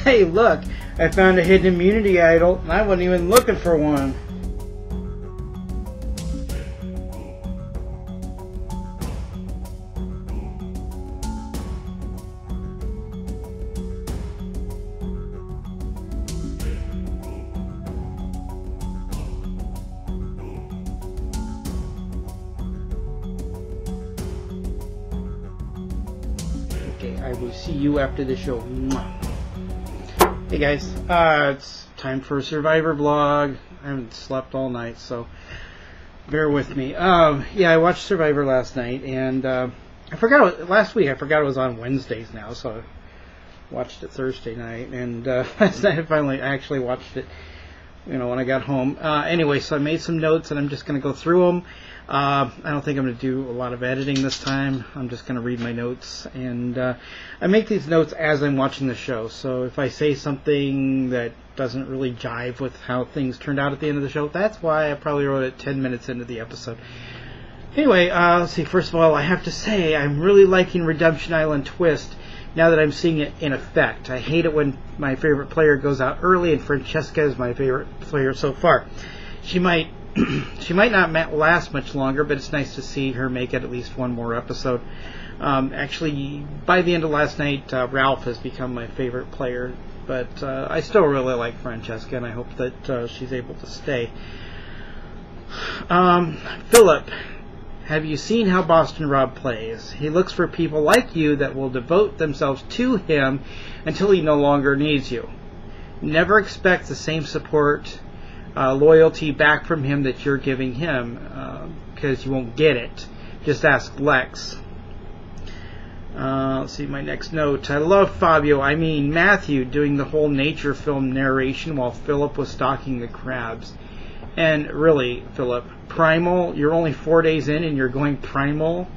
Hey, look, I found a hidden immunity idol, and I wasn't even looking for one. Okay, I will see you after the show. Mwah. Hey guys, it's time for a Survivor vlog. I haven't slept all night, so bear with me. Yeah, I watched Survivor last night, and I forgot last week. I forgot it was on Wednesdays now, so I watched it Thursday night, and last night I finally actually watched it. When I got home. Anyway, so I made some notes, and I'm just going to go through them. I don't think I'm going to do a lot of editing this time. I'm just going to read my notes, and I make these notes as I'm watching the show. So if I say something that doesn't really jive with how things turned out at the end of the show, that's why I probably wrote it 10 minutes into the episode. Anyway, let's see. First of all, I have to say I'm really liking Redemption Island Twist now that I'm seeing it in effect. I hate it when my favorite player goes out early, and Francesca is my favorite player so far. She might not last much longer, but it's nice to see her make it at least one more episode. Actually, by the end of last night, Ralph has become my favorite player, but I still really like Francesca, and I hope that she's able to stay. Philip, have you seen how Boston Rob plays? He looks for people like you that will devote themselves to him until he no longer needs you. Never expect the same support, loyalty back from him that you're giving him, because you won't get it. Just ask Lex. Let's see my next note. I love Matthew doing the whole nature film narration while Philip was stalking the crabs. And really, Philip, Primal, you're only 4 days in and you're going Primal.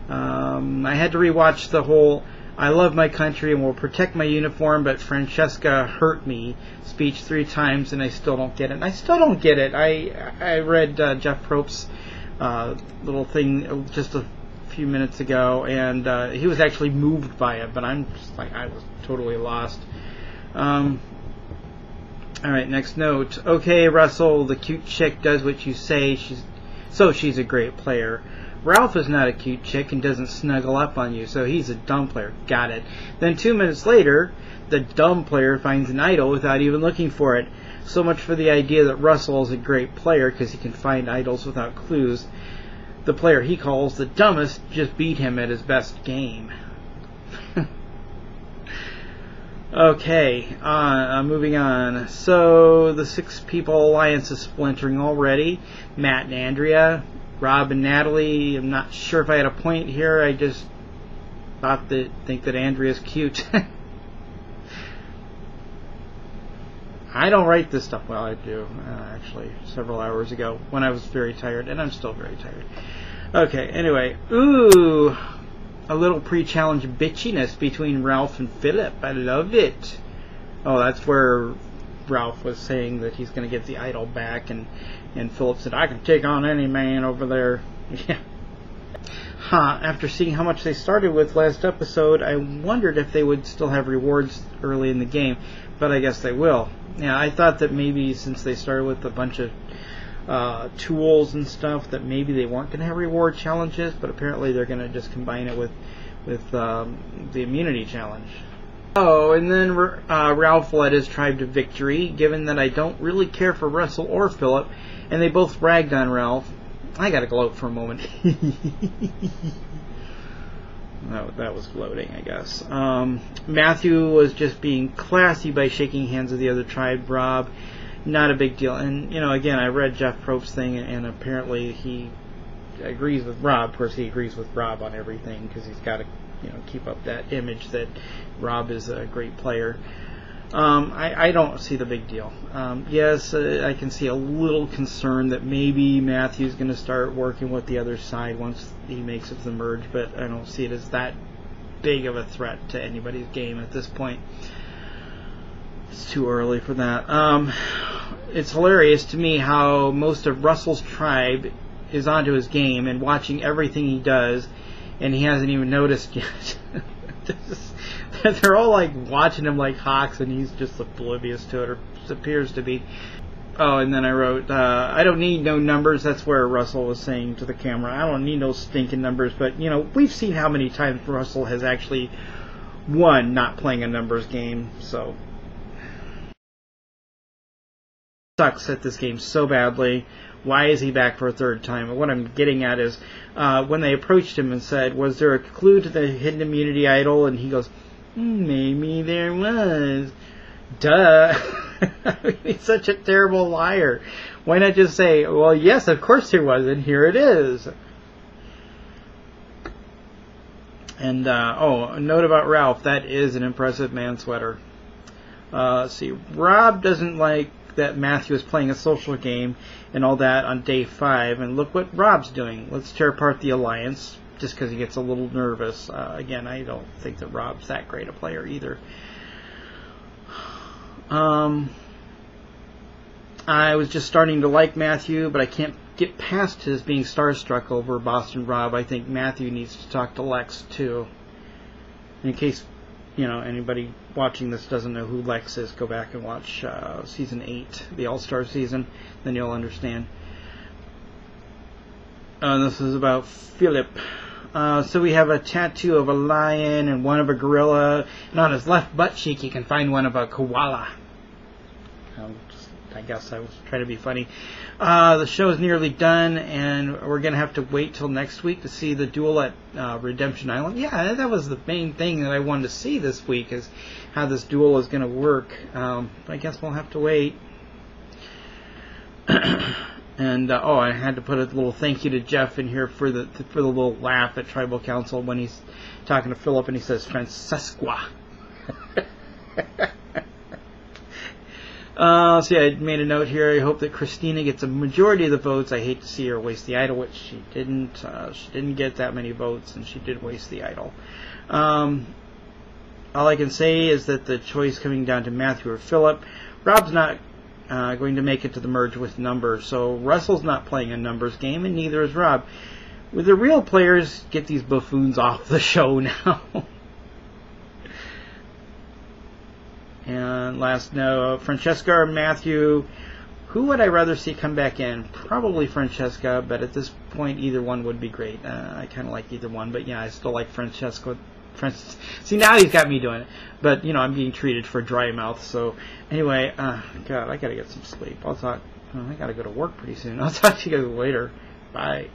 I had to rewatch the whole I love my country and will protect my uniform, but Francesca hurt me speech 3 times, and I still don't get it. And I still don't get it. I read Jeff Probst's little thing just a few minutes ago, and he was actually moved by it, but I'm just like, I was totally lost. Alright, next note. Okay, Russell, the cute chick does what you say, she's a great player. Ralph is not a cute chick and doesn't snuggle up on you, so he's a dumb player. Got it. Then 2 minutes later, the dumb player finds an idol without even looking for it. So much for the idea that Russell is a great player because he can find idols without clues. The player he calls the dumbest just beat him at his best game. Okay, moving on. So, the 6 people alliance is splintering already. Matt and Andrea, Rob and Natalie. I'm not sure if I had a point here. I just think that Andrea's cute. I don't write this stuff. Well, I do, actually, several hours ago when I was very tired, and I'm still very tired. Okay, anyway. Ooh! A little pre-challenge bitchiness between Ralph and Philip. I love it. Oh, that's where Ralph was saying that he's going to get the idol back, and Philip said, I can take on any man over there. Yeah. After seeing how much they started with last episode, I wondered if they would still have rewards early in the game, but I guess they will. Yeah, I thought that maybe since they started with a bunch of tools and stuff, that maybe they weren't going to have reward challenges, but apparently they're going to just combine it with the immunity challenge. Oh, and then Ralph led his tribe to victory, given that I don't really care for Russell or Philip, and they both ragged on Ralph. I gotta gloat for a moment. That was gloating, I guess. Matthew was just being classy by shaking hands with the other tribe, Rob. Not a big deal. And, again, I read Jeff Probst's thing, and apparently he agrees with Rob. Of course, he agrees with Rob on everything, because he's got to, keep up that image that Rob is a great player. I don't see the big deal. Yes, I can see a little concern that maybe Matthew's going to start working with the other side once he makes it to the merge, but I don't see it as that big of a threat to anybody's game at this point. It's too early for that. It's hilarious to me how most of Russell's tribe is onto his game and watching everything he does, and he hasn't even noticed yet. They're all like watching him like hawks, and he's just oblivious to it, or appears to be. Oh, and then I wrote, I don't need no numbers. That's where Russell was saying to the camera, I don't need no stinking numbers. But, you know, we've seen how many times Russell has actually won not playing a numbers game. So, sucks at this game so badly. Why is he back for a third time? What I'm getting at is, when they approached him and said, was there a clue to the hidden immunity idol? And he goes, maybe there was. Duh. He's such a terrible liar. Why not just say, well, yes, of course there was, and here it is. And, a note about Ralph. That is an impressive man sweater. Let's see. Rob doesn't like that Matthew is playing a social game and all that on day 5. And look what Rob's doing. Let's tear apart the alliance, just because he gets a little nervous. Again, I don't think that Rob's that great a player either. I was just starting to like Matthew, but I can't get past his being starstruck over Boston Rob. I think Matthew needs to talk to Lex too. In case, you know, anybody watching this doesn't know who Lex is, go back and watch season 8, the All-Star season, then you'll understand. This is about Philip. So we have a tattoo of a lion and one of a gorilla, and on his left butt cheek you can find one of a koala. I guess I was trying to be funny. The show is nearly done, and we're going to have to wait till next week to see the duel at Redemption Island. Yeah, that was the main thing that I wanted to see this week, is how this duel is going to work. I guess we'll have to wait. And I had to put a little thank you to Jeff in here for the little laugh at Tribal Council when he's talking to Philip and he says Francesqua. So yeah, I made a note here. I hope that Christina gets a majority of the votes. I hate to see her waste the idol, which she didn't. She didn't get that many votes, and she did waste the idol. All I can say is that the choice coming down to Matthew or Philip. Rob's not going to make it to the merge with numbers, so Russell's not playing a numbers game, and neither is Rob. With the real players, get these buffoons off the show now. And last note, Francesca or Matthew, who would I rather see come back in? Probably Francesca, but at this point, either one would be great. I kind of like either one, but yeah, I still like Francesca. See, now he's got me doing it. But, you know, I'm being treated for dry mouth. So, anyway, God, I got to get some sleep. I got to go to work pretty soon. I'll talk to you guys later. Bye.